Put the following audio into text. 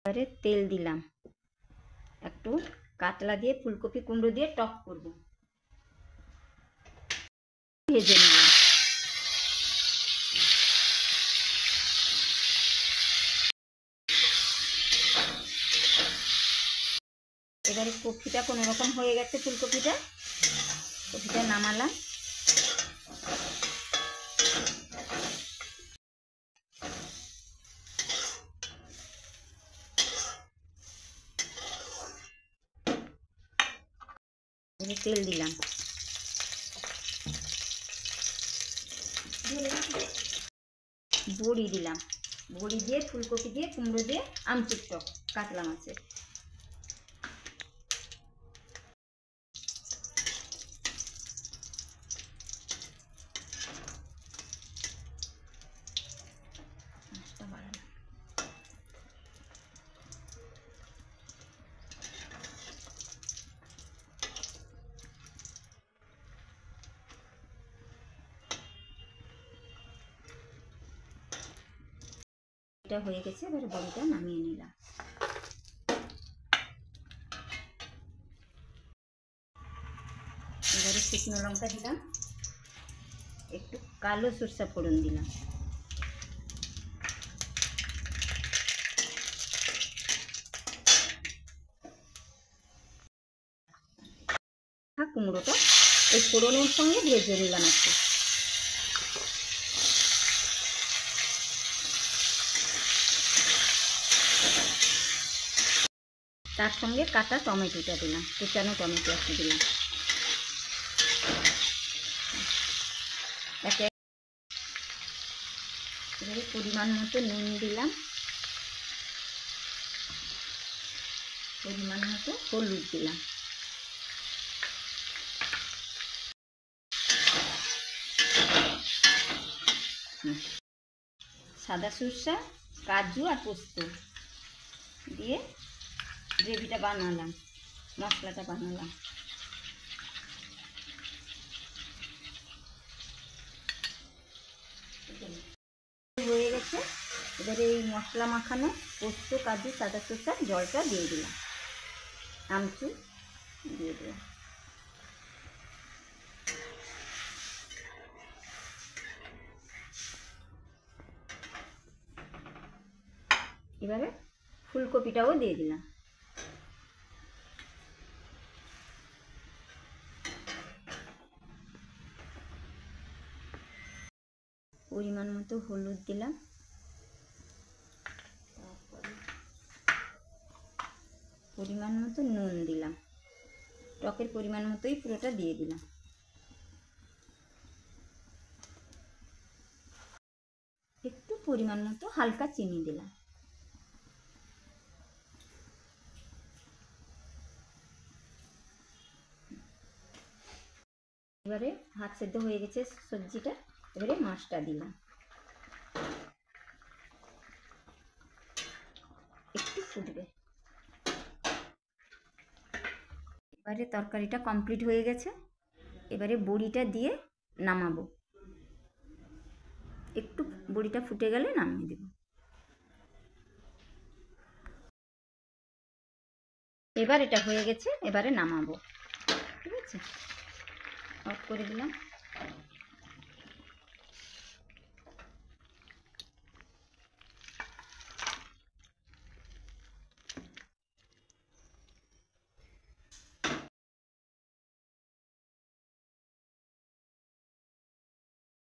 এবারে তেল দিলাম, একটু কাতলা দিয়ে ফুলকপি কুমড়ো দিয়ে টক করব, ভেজে নিলাম। এবারে কপিটা কোনো রকম হয়ে গেছে, কপিটা নামালাম। তেল দিলাম, বড়ি দিলাম, বড়ি দিয়ে ফুলকপি দিয়ে কুমড়ো দিয়ে আমচুর টক কাতলা মাছের। এটা হয়ে গেছে, এবারে বড়িটা নামিয়ে নিলাম। এবারে শুকনো লঙ্কা দিলাম, একটু কালো সরষা ফোড়ন দিলাম, কুমড়োটা এই ফোড়নের সঙ্গে ভেজে নিলাম একটু। তার সঙ্গে কাটা টমেটোটা দিলাম, কুচানো টমেটো একটু দিলাম। এবারে পরিমাণ মতো নুন দিলাম, পরিমাণ মতো হলুদ দিলাম, সাদা সরষা, কাজু আর পোস্ত দিয়ে গ্রেভিটা বানালাম, মশলাটা বানালাম। হয়ে গেছে, এবারে এই মশলা মাখানো পোস্ত, কাজু, সাদা সরষা জলটা দিয়ে দিলাম, আমচুর দিয়ে দিলাম। এবারে ফুলকপিটাও দিয়ে দিলাম। পরিমাণ মতো হলুদ দিলাম, পরিমাণ মতো নুন দিলাম, টকের পরিমাণ মতোই পুরোটা দিয়ে দিলাম। একটু পরিমাণ মতো হালকা চিনি দিলাম। এবারে হাত সেদ্ধ হয়ে গেছে সবজিটা, এবারে মাছটা দিলাম, একটু ফুটবে। এবারে তরকারিটা কমপ্লিট হয়ে গেছে, এবারে বড়িটা দিয়ে নামাবো, একটু বড়িটা ফুটে গেলে নামিয়ে দেব। এবার এটা হয়ে গেছে, এবারে নামাবো, ঠিক আছে, অফ করে দিলাম।